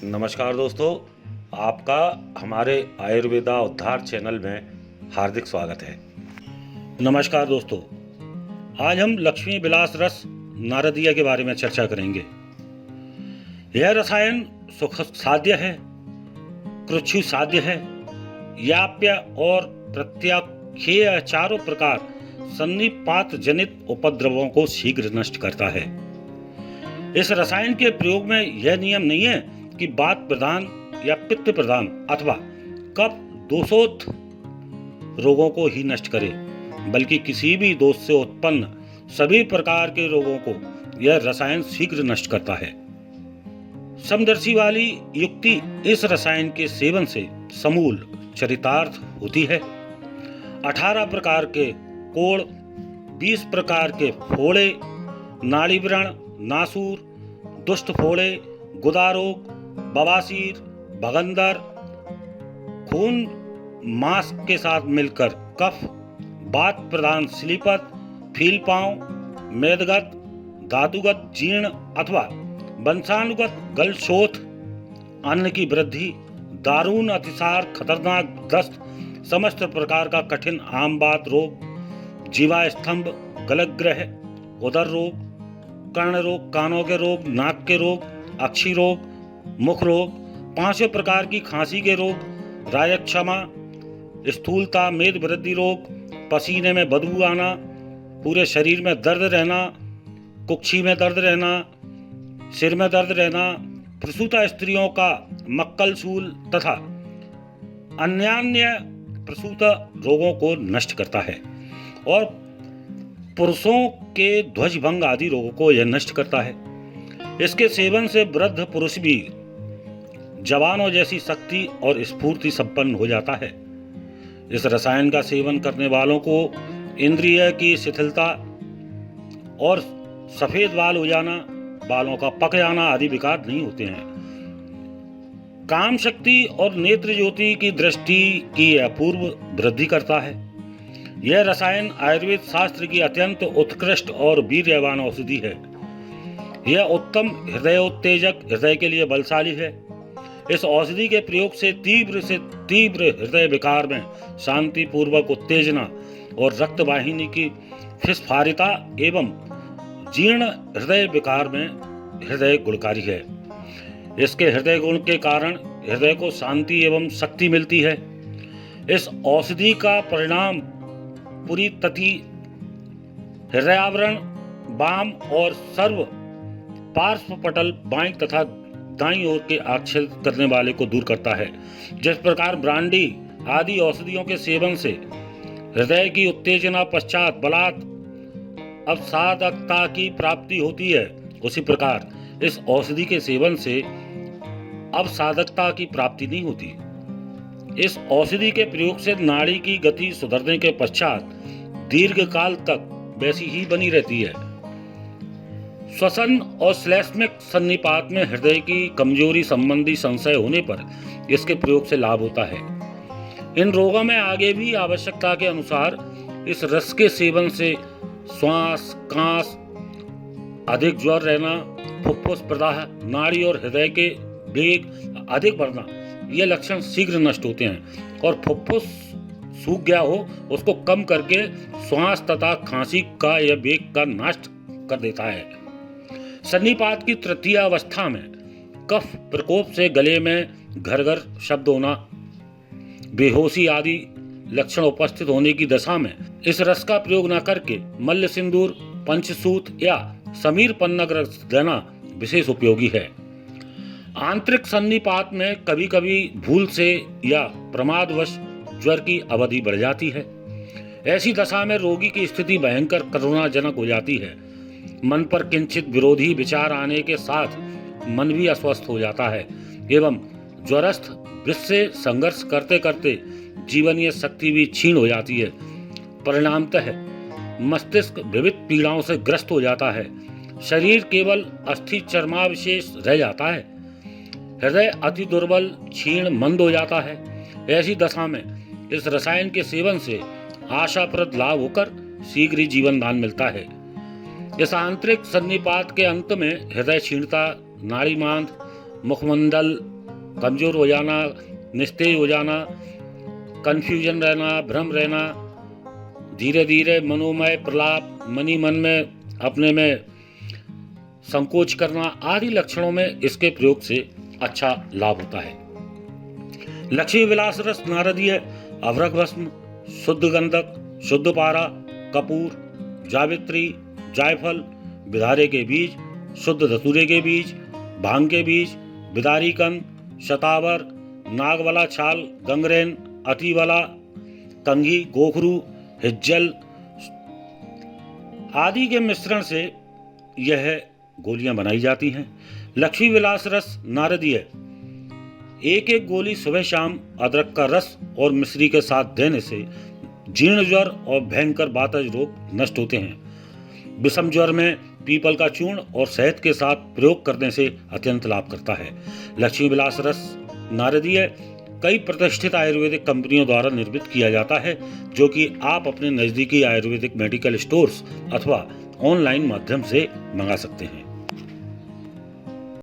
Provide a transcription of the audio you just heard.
नमस्कार दोस्तों, आपका हमारे आयुर्वेदा उद्धार चैनल में हार्दिक स्वागत है। नमस्कार दोस्तों, आज हम लक्ष्मी विलास रस नारदीय के बारे में चर्चा करेंगे। यह रसायन सुख साध्य है, कृच्छु साध्य है, याप्य और प्रत्याख्येय चारों प्रकार सन्निपात जनित उपद्रवों को शीघ्र नष्ट करता है। इस रसायन के प्रयोग में यह नियम नहीं है कि वात प्रधान या पित्त प्रधान अथवा कफ दोषोत रोगों को ही नष्ट करे, बल्कि किसी भी दोष से उत्पन्न सभी प्रकार के रोगों को यह रसायन शीघ्र नष्ट करता है। समदर्शी वाली युक्ति इस रसायन के सेवन से समूल चरितार्थ होती है। 18 प्रकार के कोढ़, 20 प्रकार के फोड़े, नाड़ीव्रण, नासूर, दुष्ट फोड़े, गुदारोग, बवासीर, भगंदर, खून मांस के साथ मिलकर कफ, वात प्रधान श्लीपत, फीलपांव, मेदगत, धातुगत जीर्ण अथवा वंशानुगत गलशोथ, अन्न की वृद्धि, दारूण अतिसार, खतरनाक दस्त, समस्त प्रकार का कठिन आमबात रोग, जीवा स्तंभ, गलग्रह, उदर रोग, कर्ण रोग, कानों के रोग, नाक के रोग, अक्षी रोग, मुख रोग, 5 प्रकार की खांसी के रोग, राजक्षमा, स्थूलता, मेद वृद्धि रोग, पसीने में बदबू आना, पूरे शरीर में दर्द रहना, कुक्षी में दर्द रहना, सिर में दर्द रहना, प्रसूता स्त्रियों का मक्कलशूल तथा अन्यान्य प्रसूत रोगों को नष्ट करता है और पुरुषों के ध्वजभंग आदि रोगों को यह नष्ट करता है। इसके सेवन से वृद्ध पुरुष भी जवानों जैसी शक्ति और स्फूर्ति संपन्न हो जाता है। इस रसायन का सेवन करने वालों को इंद्रिय की शिथिलता और सफेद बाल हो जाना, बालों का पक जाना आदि विकार नहीं होते हैं। काम शक्ति और नेत्र ज्योति की दृष्टि की अपूर्व वृद्धि करता है। यह रसायन आयुर्वेद शास्त्र की अत्यंत उत्कृष्ट और वीर्यवान औषधि है। यह उत्तम हृदयोत्तेजक, हृदय के लिए बलशाली है। इस औषधि के प्रयोग से तीव्र हृदय विकार में शांति पूर्वक उत्तेजना और रक्त वाहिनी की फिस्फारिता एवं जीर्ण हृदय विकार में हृदय गुणकारी है। इसके हृदय गुण के कारण हृदय को शांति एवं शक्ति मिलती है। इस औषधि का परिणाम पूरी तति, हृदयावरण, वाम और सर्व पार्श्व पटल, बाईं तथा दाईं ओर के आच्छादित करने वाले को दूर करता है। जिस प्रकार ब्रांडी आदि औषधियों के सेवन से हृदय की उत्तेजना पश्चात बलात् अवसादकता की प्राप्ति होती है, उसी प्रकार इस औषधि के सेवन से अवसादकता की प्राप्ति नहीं होती। इस औषधि के प्रयोग से नाड़ी की गति सुधरने के पश्चात दीर्घ काल तक वैसी ही बनी रहती है। श्वसन और श्लेष्मिक सन्निपात में हृदय की कमजोरी संबंधी संशय होने पर इसके प्रयोग से लाभ होता है। इन रोगों में आगे भी आवश्यकता के अनुसार इस रस के सेवन से श्वास, कांस, अधिक ज्वर रहना, फुफ्फुस प्रदाह, नाड़ी और हृदय के वेग अधिक बढ़ना, ये लक्षण शीघ्र नष्ट होते हैं और फुफ्फुस सूख गया हो उसको कम करके श्वास तथा खांसी का यह वेग का नाश कर देता है। सन्निपात की तृतीय अवस्था में कफ प्रकोप से गले में घरघर शब्द होना, बेहोशी आदि लक्षण उपस्थित होने की दशा में इस रस का प्रयोग न करके मल्ल सिंदूर, पंचसूत या समीर पन्नग रस देना विशेष उपयोगी है। आंतरिक सन्निपात में कभी कभी भूल से या प्रमादवश ज्वर की अवधि बढ़ जाती है। ऐसी दशा में रोगी की स्थिति भयंकर करुणाजनक हो जाती है। मन पर किंचित विरोधी विचार आने के साथ मन भी अस्वस्थ हो जाता है एवं ज्वरस्थ विष से संघर्ष करते करते जीवनीय शक्ति भी क्षीण हो जाती है। परिणामतः मस्तिष्क विविध पीड़ाओं से ग्रस्त हो जाता है। शरीर केवल अस्थि चर्मावशेष रह जाता है। हृदय अति दुर्बल, क्षीण, मंद हो जाता है। ऐसी दशा में इस रसायन के सेवन से आशाप्रद लाभ होकर शीघ्र ही जीवन दान मिलता है। इस आंतरिक सन्निपात के अंत में हृदय क्षीणता, नाड़ी मांद, मुखमंडल कमज़ोर हो जाना, निस्तेज हो जाना, कन्फ्यूजन रहना, भ्रम रहना, धीरे धीरे मनोमय प्रलाप, मन में अपने में संकोच करना आदि लक्षणों में इसके प्रयोग से अच्छा लाभ होता है। लक्ष्मी विलास रस नारदीय अभ्रक भस्म, शुद्ध गंधक, शुद्ध पारा, कपूर, जावित्री, जायफल, बिदारे के बीज, शुद्ध धतूरे के बीज, भांग के बीज, बिदारी कंद, शतावर, नागवाला छाल, गंगरेन, अटीवाला, कंघी, गोखरू, हिज्जल आदि के मिश्रण से यह गोलियां बनाई जाती हैं। लक्ष्मी विलास रस नारदीय एक एक गोली सुबह शाम अदरक का रस और मिश्री के साथ देने से जीर्ण ज्वर और भयंकर वातज रोग नष्ट होते हैं। विषम ज्वर में पीपल का चूर्ण और शहद के साथ प्रयोग करने से अत्यंत लाभ करता है। लक्ष्मी विलास रस नारदीय कई प्रतिष्ठित आयुर्वेदिक कंपनियों द्वारा निर्मित किया जाता है, जो कि आप अपने नज़दीकी आयुर्वेदिक मेडिकल स्टोर्स अथवा ऑनलाइन माध्यम से मंगा सकते हैं।